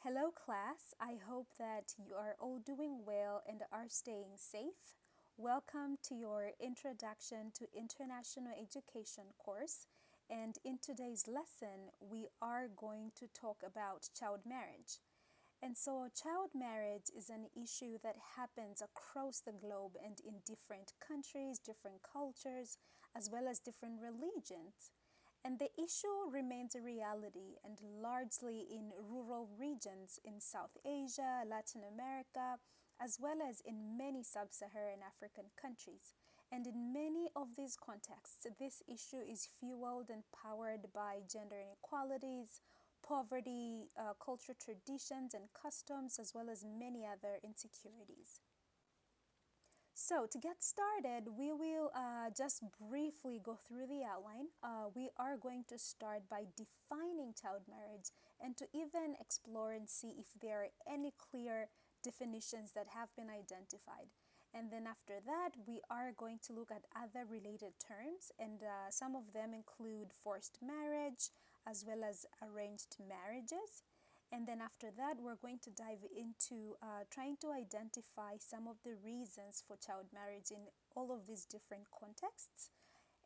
Hello, class. I hope that you are all doing well and are staying safe. Welcome to your Introduction to International Education course. And in today's lesson, we are going to talk about child marriage. And so, child marriage is an issue that happens across the globe and in different countries, different cultures, as well as different religions. And the issue remains a reality and largely in rural regions in South Asia, Latin America, as well as in many sub Saharan African countries. And in many of these contexts, this issue is fueled and powered by gender inequalities, poverty, cultural traditions and customs, as well as many other insecurities. So, to get started, we will just briefly go through the outline. We are going to start by defining child marriage and to even explore and see if there are any clear definitions that have been identified. And then after that, we are going to look at other related terms, and some of them include forced marriage as well as arranged marriages. And then after that, we're going to dive into trying to identify some of the reasons for child marriage in all of these different contexts.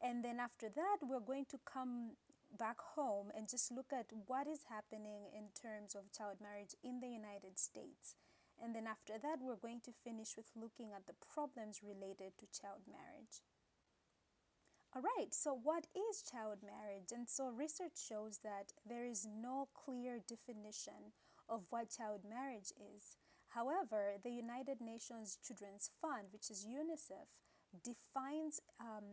And then after that, we're going to come back home and just look at what is happening in terms of child marriage in the United States. And then after that, we're going to finish with looking at the problems related to child marriage. All right, so what is child marriage? And so research shows that there is no clear definition of what child marriage is. However, the United Nations Children's Fund, which is UNICEF, defines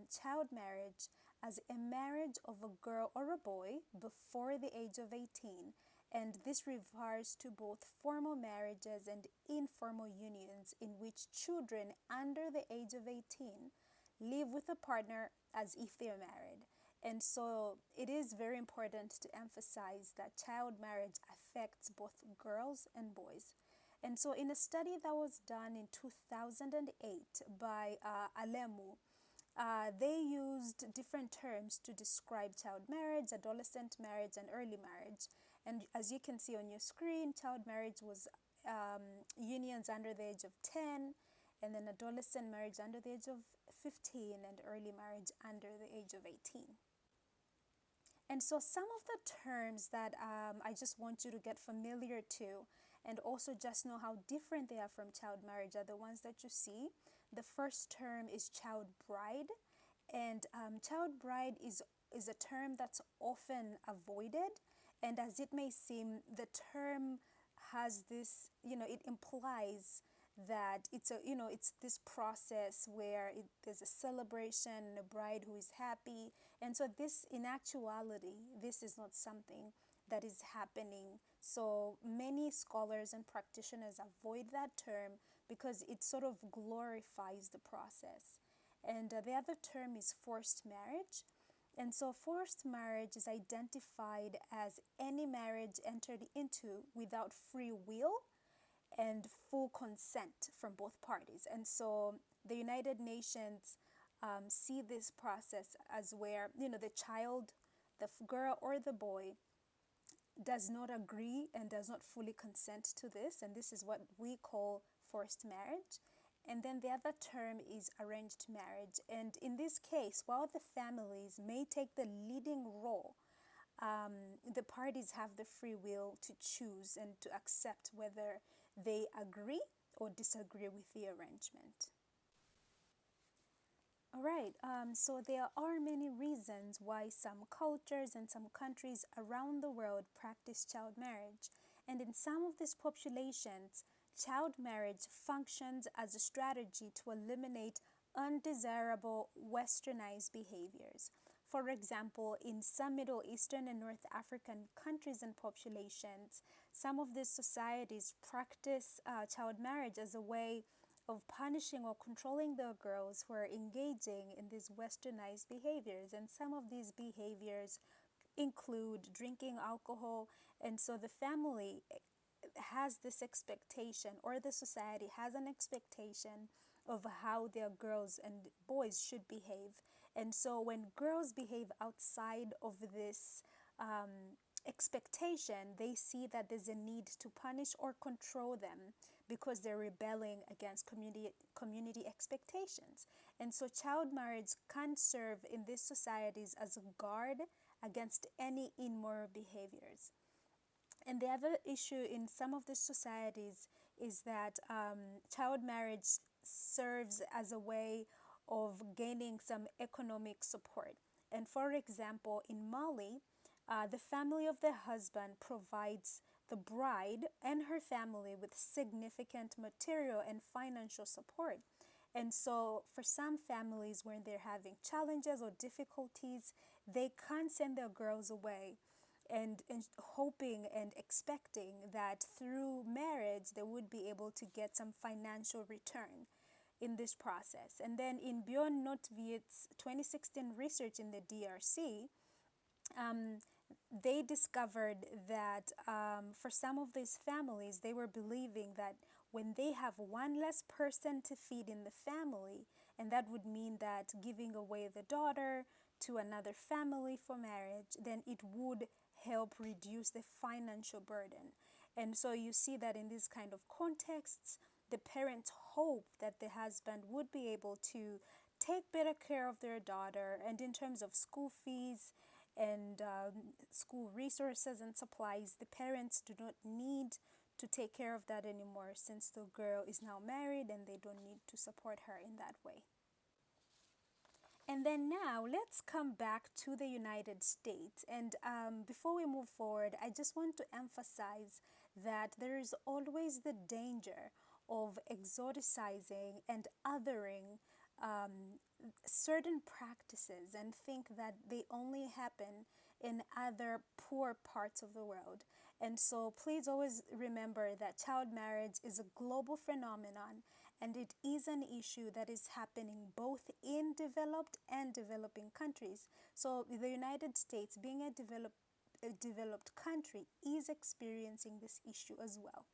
child marriage as a marriage of a girl or a boy before the age of 18. And this refers to both formal marriages and informal unions in which children under the age of 18 live with a partner as if they're married. And so it is very important to emphasize that child marriage affects both girls and boys. And so in a study that was done in 2008 by Alemu, they used different terms to describe child marriage, adolescent marriage, and early marriage. And as you can see on your screen, child marriage was unions under the age of 10, and then adolescent marriage under the age of 15, and early marriage under the age of 18. And so some of the terms that I just want you to get familiar to and also just know how different they are from child marriage are the ones that you see. The first term is child bride. And child bride is a term that's often avoided. And as it may seem, the term has this, it implies that it's this process where there's a celebration and a bride who is happy. And so this, in actuality, this is not something that is happening. So many scholars and practitioners avoid that term because it sort of glorifies the process. And the other term is forced marriage. And so forced marriage is identified as any marriage entered into without free will and full consent from both parties. And so the United Nations see this process as where, the child, the girl or the boy does not agree and does not fully consent to this. And this is what we call forced marriage. And then the other term is arranged marriage. And in this case, while the families may take the leading role, the parties have the free will to choose and to accept whether they agree or disagree with the arrangement. All right, so there are many reasons why some cultures and some countries around the world practice child marriage. And in some of these populations, child marriage functions as a strategy to eliminate undesirable westernized behaviors. For example, in some Middle Eastern and North African countries and populations, some of these societies practice child marriage as a way of punishing or controlling the girls who are engaging in these westernized behaviors. And some of these behaviors include drinking alcohol. And so the family has this expectation, or the society has an expectation of how their girls and boys should behave. And so when girls behave outside of this expectation, they see that there's a need to punish or control them because they're rebelling against community expectations. And so child marriage can serve in these societies as a guard against any immoral behaviors. And the other issue in some of these societies is that child marriage serves as a way of gaining some economic support. And for example, in Mali, the family of the husband provides the bride and her family with significant material and financial support. And so, for some families, when they're having challenges or difficulties, they can't send their girls away and hoping and expecting that through marriage they would be able to get some financial return in this process. And then in Bjorn Notviet's 2016 research in the DRC, um, they discovered that for some of these families, they were believing that when they have one less person to feed in the family, and that would mean that giving away the daughter to another family for marriage, then it would help reduce the financial burden. And so you see that in these kind of contexts, the parents hope that the husband would be able to take better care of their daughter, and in terms of school fees and school resources and supplies, the parents do not need to take care of that anymore since the girl is now married and they don't need to support her in that way. And then now let's come back to the United States. And before we move forward, I just want to emphasize that there is always the danger of exoticizing and othering certain practices and think that they only happen in other poor parts of the world. And so please always remember that child marriage is a global phenomenon, and it is an issue that is happening both in developed and developing countries. So the United States, being a developed country, is experiencing this issue as well.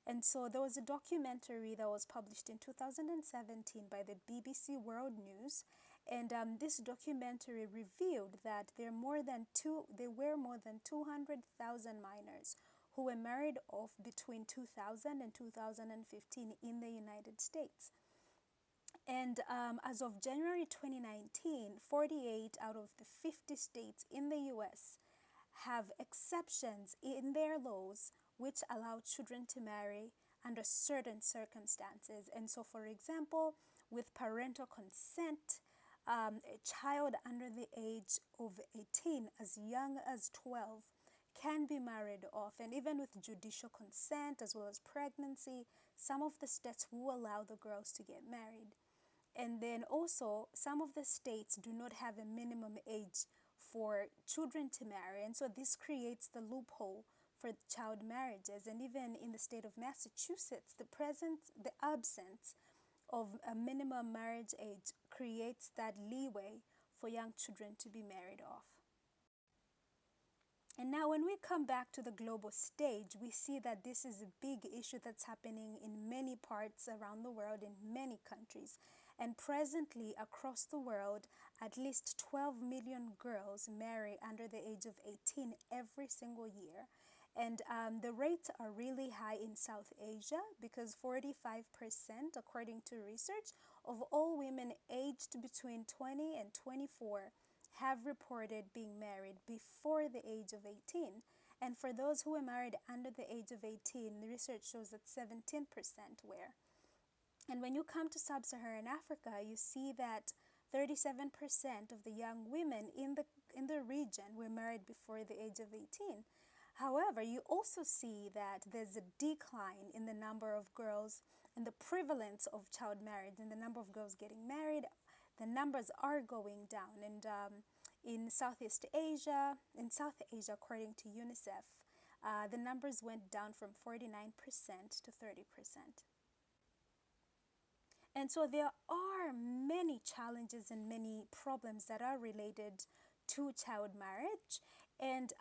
And so there was a documentary that was published in 2017 by the BBC World News, and this documentary revealed that there were more than 200,000 minors who were married off between 2000 and 2015 in the United States. And as of January 2019, 48 out of the 50 states in the US have exceptions in their laws which allow children to marry under certain circumstances. And so, for example, with parental consent, a child under the age of 18, as young as 12, can be married off. And even with judicial consent as well as pregnancy, some of the states will allow the girls to get married. And then also, some of the states do not have a minimum age for children to marry. And so this creates the loophole for child marriages. And even in the state of Massachusetts, the absence of a minimum marriage age creates that leeway for young children to be married off. And now when we come back to the global stage, we see that this is a big issue that's happening in many parts around the world, in many countries. And presently, across the world, at least 12 million girls marry under the age of 18 every single year. And the rates are really high in South Asia because 45%, according to research, of all women aged between 20 and 24 have reported being married before the age of 18. And for those who were married under the age of 18, the research shows that 17% were. And when you come to sub-Saharan Africa, you see that 37% of the young women in the region were married before the age of 18. However, you also see that there's a decline in the number of girls and the prevalence of child marriage and the number of girls getting married. The numbers are going down. And in South Asia, according to UNICEF, the numbers went down from 49% to 30%. And so there are many challenges and many problems that are related to child marriage. And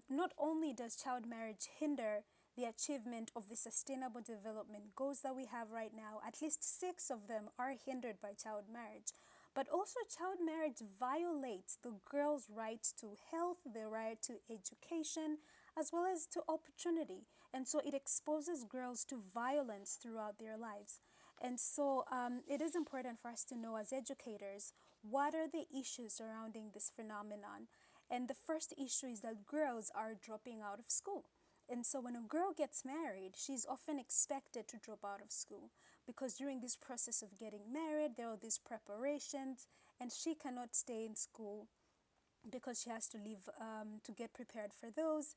not only does child marriage hinder the achievement of the sustainable development goals that we have right now, at least 6 of them are hindered by child marriage. But also child marriage violates the girl's right to health, the right to education, as well as to opportunity. And so it exposes girls to violence throughout their lives. And so it is important for us to know as educators what are the issues surrounding this phenomenon. And the first issue is that girls are dropping out of school. And so when a girl gets married, she's often expected to drop out of school because during this process of getting married, there are these preparations, and she cannot stay in school because she has to leave to get prepared for those.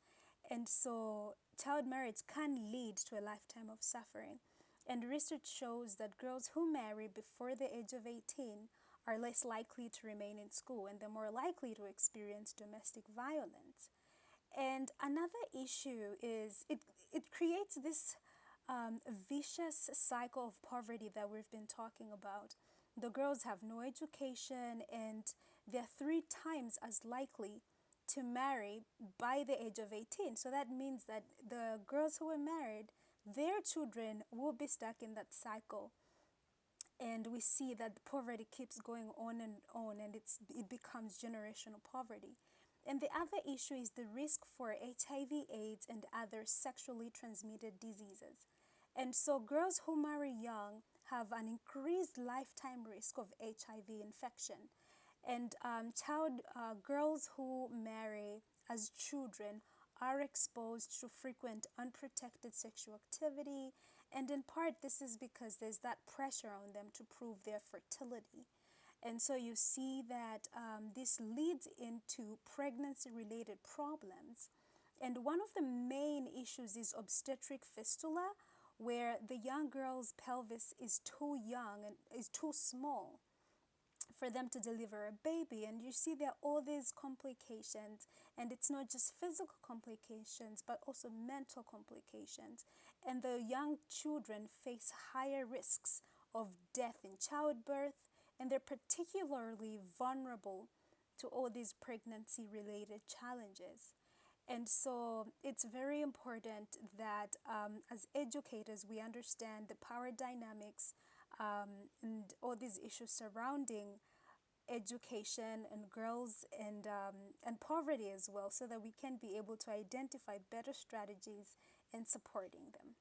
And so child marriage can lead to a lifetime of suffering. And research shows that girls who marry before the age of 18 are less likely to remain in school, and they're more likely to experience domestic violence. And another issue is it creates this vicious cycle of poverty that we've been talking about. The girls have no education, and they're three times as likely to marry by the age of 18. So that means that the girls who are married, their children will be stuck in that cycle. And we see that poverty keeps going on, and it becomes generational poverty. And the other issue is the risk for HIV, AIDS, and other sexually transmitted diseases. And so girls who marry young have an increased lifetime risk of HIV infection. And girls who marry as children are exposed to frequent unprotected sexual activity. And in part, this is because there's that pressure on them to prove their fertility. And so you see that this leads into pregnancy related problems. And one of the main issues is obstetric fistula, where the young girl's pelvis is too young and is too small for them to deliver a baby. And you see there are all these complications, and it's not just physical complications but also mental complications. And the young children face higher risks of death in childbirth, and they're particularly vulnerable to all these pregnancy related challenges. And so it's very important that as educators we understand the power dynamics and all these issues surrounding education and girls and poverty as well, so that we can be able to identify better strategies in supporting them.